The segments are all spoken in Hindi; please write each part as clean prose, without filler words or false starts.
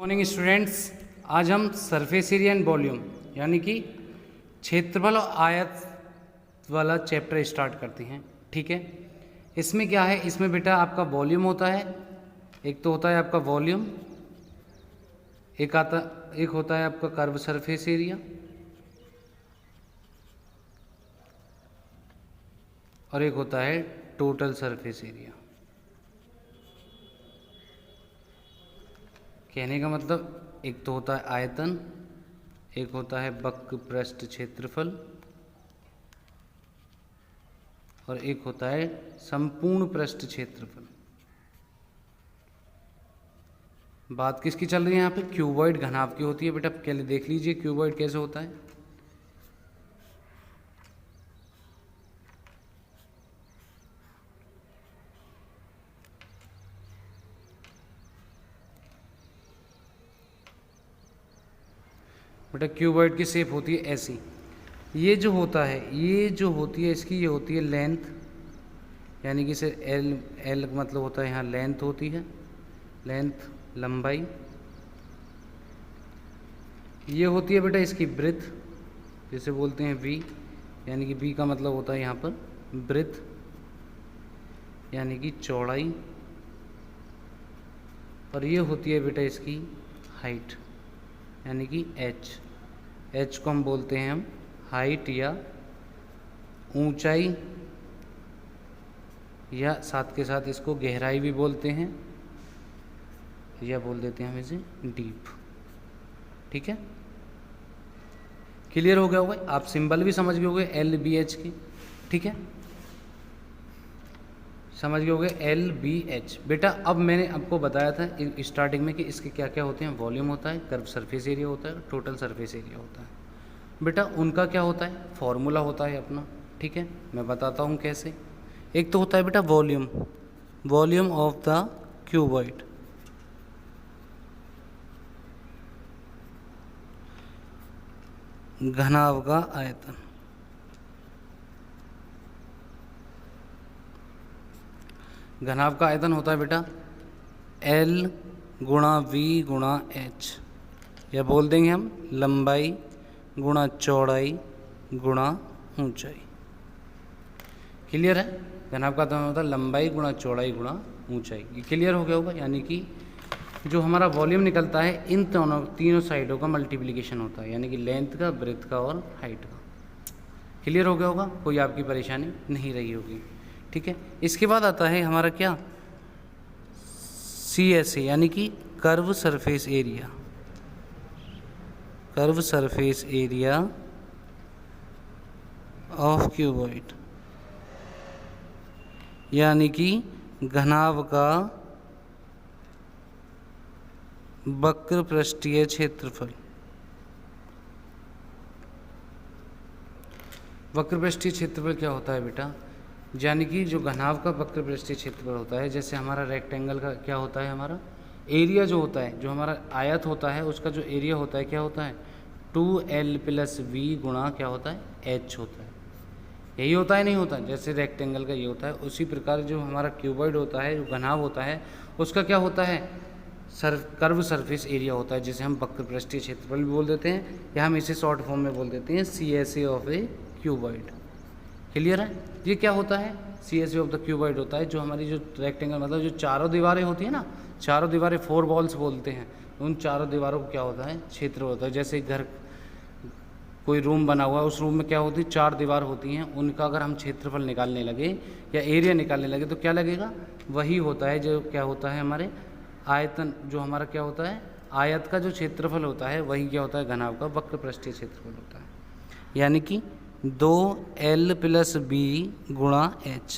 मॉर्निंग स्टूडेंट्स, आज हम सरफेस एरिया एंड वॉल्यूम यानी कि क्षेत्रफल और आयत वाला चैप्टर स्टार्ट करते हैं। ठीक है, इसमें क्या है, इसमें बेटा आपका वॉल्यूम होता है, एक तो होता है आपका वॉल्यूम, एक होता है आपका कर्व सरफेस एरिया और एक होता है टोटल सरफेस एरिया। कहने का मतलब एक तो होता है आयतन, एक होता है वक्र पृष्ठ क्षेत्रफल और एक होता है संपूर्ण पृष्ठ क्षेत्रफल। बात किसकी चल रही है यहाँ पे? क्यूबॉइड घनाभ की होती है। बेटा पहले देख लीजिए क्यूबॉइड कैसे होता है। बेटा क्यूबॉइड की शेप होती है ऐसी। ये जो होता है, ये जो होती है इसकी, ये होती है लेंथ, यानी कि इसे एल मतलब होता है यहाँ लेंथ होती है, लेंथ लंबाई। ये होती है बेटा इसकी ब्रेथ, जिसे बोलते हैं वी, यानी कि वी का मतलब होता है यहाँ पर ब्रेथ यानी कि चौड़ाई। और ये होती है बेटा इसकी हाइट यानी कि एच। एच को हम बोलते हैं हम हाइट या ऊंचाई, या साथ के साथ इसको गहराई भी बोलते हैं, या बोल देते हैं हम इसे डीप। ठीक है, क्लियर हो गया होगा? आप सिंबल भी समझ गए होंगे एल बी एच की। ठीक है, समझ गए होंगे एल बी एच। बेटा अब मैंने आपको बताया था स्टार्टिंग में कि इसके क्या क्या होते हैं। वॉल्यूम होता है, कर्व सरफेस एरिया होता है, टोटल सरफेस एरिया होता है। बेटा उनका क्या होता है, फॉर्मूला होता है अपना। ठीक है, मैं बताता हूँ कैसे। एक तो होता है बेटा volume, volume of the cuboid. घनाभ का आयतन, घनाभ का आयतन होता है बेटा L गुणा V गुणा H, या बोल देंगे हम लंबाई गुणा चौड़ाई गुणा ऊंचाई। क्लियर है? घनाभ का आयतन होता है लंबाई गुणा चौड़ाई गुणा ऊंचाई। ये क्लियर हो गया होगा? यानी कि जो हमारा वॉल्यूम निकलता है इन तीनों साइडों का मल्टीप्लिकेशन होता है, यानी कि लेंथ का, ब्रेथ का और हाइट का। क्लियर हो गया होगा? कोई आपकी परेशानी नहीं रही होगी। ठीक है, इसके बाद आता है हमारा क्या, CSA यानी कि curve surface area. Curve surface area of cuboid, यानी कि घनाभ का वक्र पृष्ठीय क्षेत्रफल। वक्र पृष्ठीय क्षेत्रफल क्या होता है बेटा? यानी कि जो घनाभ का वक्र पृष्ठीय क्षेत्रफल होता है, जैसे हमारा रेक्टेंगल का क्या होता है, हमारा एरिया जो होता है, जो हमारा आयत होता है उसका जो एरिया होता है क्या होता है, 2L + V गुणा क्या होता है, H होता है। यही होता है, नहीं होता? जैसे रेक्टेंगल का ये होता है, उसी प्रकार जो हमारा क्यूबॉइड होता है, जो घनाभ होता है, उसका क्या होता है, कर्व सरफेस एरिया होता है, जिसे हम वक्र पृष्ठीय क्षेत्रफल भी बोल देते हैं, या हम इसे शॉर्ट फॉर्म में बोल देते हैं CSA of A cuboid. Clear है? ये क्या होता है, CSA ऑफ द क्यूबॉइड होता है जो हमारी जो रेक्टेंगल मतलब जो चारों दीवारें होती है ना, चारों दीवारें 4 वॉल्स बोलते हैं, उन चारों दीवारों को क्या होता है, क्षेत्र होता है। जैसे घर कोई रूम बना हुआ है, उस रूम में क्या होती है, 4 दीवार होती हैं, उनका अगर हम क्षेत्रफल निकालने लगे या एरिया निकालने लगे तो क्या लगेगा, वही होता है जो क्या होता है हमारे आयतन, जो हमारा क्या होता है आयत का जो क्षेत्रफल होता है, वही क्या होता है घनाभ का वक्र पृष्ठीय क्षेत्रफल होता है। यानी कि 2L + B गुणा H,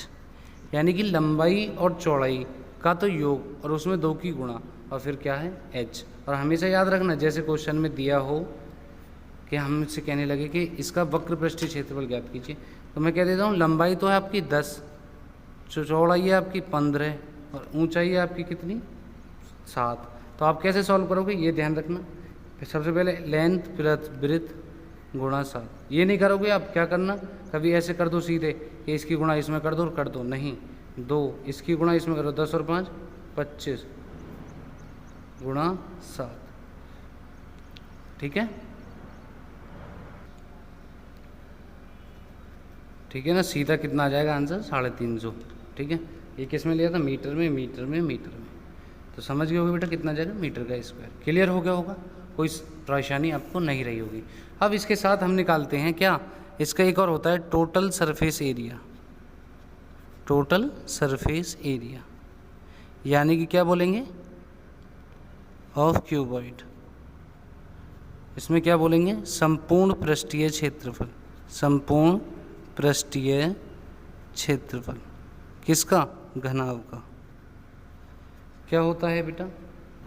यानी कि लंबाई और चौड़ाई का तो योग और उसमें 2 की गुणा और फिर क्या है H। और हमेशा याद रखना, जैसे क्वेश्चन में दिया हो कि हम इससे कहने लगे कि इसका वक्र पृष्ठीय क्षेत्रफल ज्ञात कीजिए, तो मैं कह देता हूँ लंबाई तो है आपकी 10, चौड़ाई है आपकी 15 और ऊंचाई है आपकी कितनी, 7। तो आप कैसे सॉल्व करोगे ये ध्यान रखना। फिर सबसे पहले लेंथ प्लस ब्रेथ गुणा 7। ये नहीं करोगे आप, क्या करना, कभी ऐसे कर दो सीधे कि इसकी गुणा इसमें कर दो और कर दो, नहीं, 2 इसकी गुणा इसमें करो, 10 और 5 25 गुणा 7। ठीक है, ठीक है ना। सीधा कितना आ जाएगा आंसर 350। ठीक है, ये किस में लिया था, मीटर में, मीटर में, मीटर में। तो समझ गए होगे बेटा कितना जाएगा, मीटर का स्क्वायर। क्लियर हो गया होगा, कोई परेशानी आपको नहीं रही होगी। अब इसके साथ हम निकालते हैं क्या, इसका एक और होता है total surface area. Total surface area यानी कि क्या बोलेंगे, ऑफ क्यूबॉइड। इसमें क्या बोलेंगे, संपूर्ण पृष्ठीय क्षेत्रफल। संपूर्ण पृष्ठीय क्षेत्रफल किसका, घनाभ का। क्या होता है बेटा,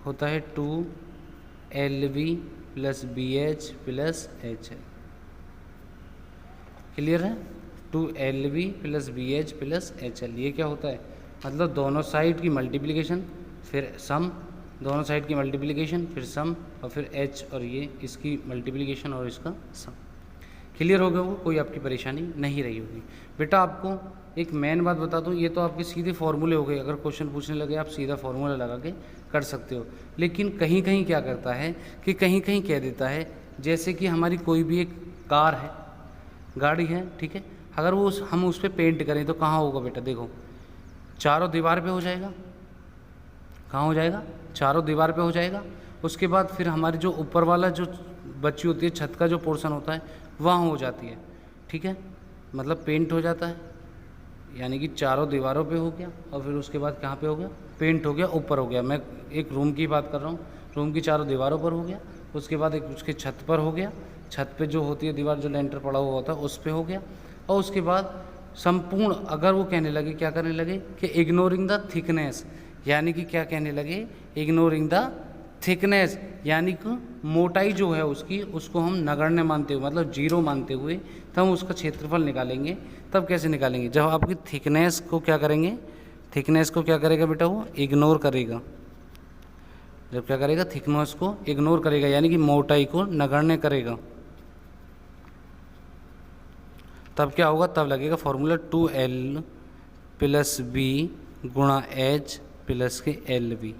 होता है 2LV + BH + HL। क्लियर है, 2LV + BH + HL। ये क्या होता है, मतलब दोनों साइड की मल्टीप्लिकेशन फिर सम, दोनों साइड की मल्टीप्लिकेशन फिर सम, और फिर H और ये इसकी मल्टीप्लिकेशन और इसका सम। क्लियर हो गया होगा, कोई आपकी परेशानी नहीं रही होगी। बेटा आपको एक मेन बात बता दूं, ये तो आपके सीधे फॉर्मूले हो गए, अगर क्वेश्चन पूछने लगे आप सीधा फॉर्मूला लगा के कर सकते हो। लेकिन कहीं कहीं क्या करता है कि कहीं कहीं कह देता है, जैसे कि हमारी कोई भी एक कार है, गाड़ी है, ठीक है, अगर वो हम उस पर पेंट करें तो कहाँ होगा बेटा, देखो चारों दीवार पे हो जाएगा। कहाँ हो जाएगा, चारों दीवार पे हो जाएगा। उसके बाद फिर हमारी जो ऊपर वाला जो बची होती है, छत का जो पोर्शन होता है वहाँ हो जाती है। ठीक है, मतलब पेंट हो जाता है, यानी कि चारों दीवारों पे हो गया, और फिर उसके बाद कहाँ पे हो गया, पेंट हो गया, ऊपर हो गया। मैं एक रूम की बात कर रहा हूँ, रूम की चारों दीवारों पर हो गया, उसके बाद एक उसके छत पर हो गया, छत पे जो होती है दीवार, जो लेंटर पड़ा हुआ होता है उस पे हो गया, और उसके बाद संपूर्ण, अगर वो कहने लगे, क्या करने लगे कि इग्नोरिंग द थिकनेस, यानी कि क्या कहने लगे, इग्नोरिंग द थिकनेस, यानी कि मोटाई जो है उसकी, उसको हम नगण्य मानते हुए, मतलब जीरो मानते हुए, तब हम उसका क्षेत्रफल निकालेंगे। तब कैसे निकालेंगे, जब आपकी थिकनेस को क्या करेंगे, थिकनेस को क्या करेगा बेटा, वो इग्नोर करेगा। जब क्या करेगा, थिकनेस को इग्नोर करेगा, यानी कि मोटाई को नगण्य करेगा, तब क्या होगा, तब लगेगा फॉर्मूला 2L + B × H + के LB।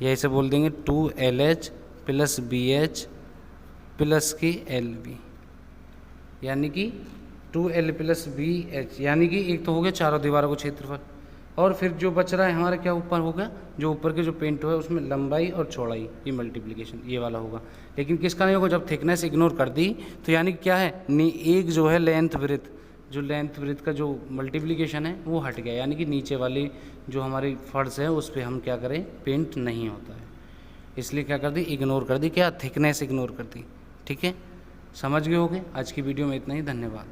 यही से बोल देंगे 2LH + BH + के LB, यानी कि 2L + BH, यानी कि एक तो हो गया चारों दीवारों को क्षेत्रफल, और फिर जो बच रहा है हमारा क्या ऊपर होगा, जो ऊपर के जो पेंट हुआ है उसमें लंबाई और चौड़ाई, ये मल्टीप्लिकेशन ये वाला होगा। लेकिन किसका नहीं होगा, जब थिकनेस इग्नोर कर दी तो यानी क्या है, एक जो है लेंथ ब्रेथ, जो लेंथ ब्रेथ का जो मल्टीप्लिकेशन है वो हट गया, यानी कि नीचे वाली जो हमारी फर्श है उस पर हम क्या करें, पेंट नहीं होता है, इसलिए क्या कर दी, इग्नोर कर दी, क्या थिकनेस इग्नोर कर दी। ठीक है, समझ गए होगे। आज की वीडियो में इतना ही, धन्यवाद।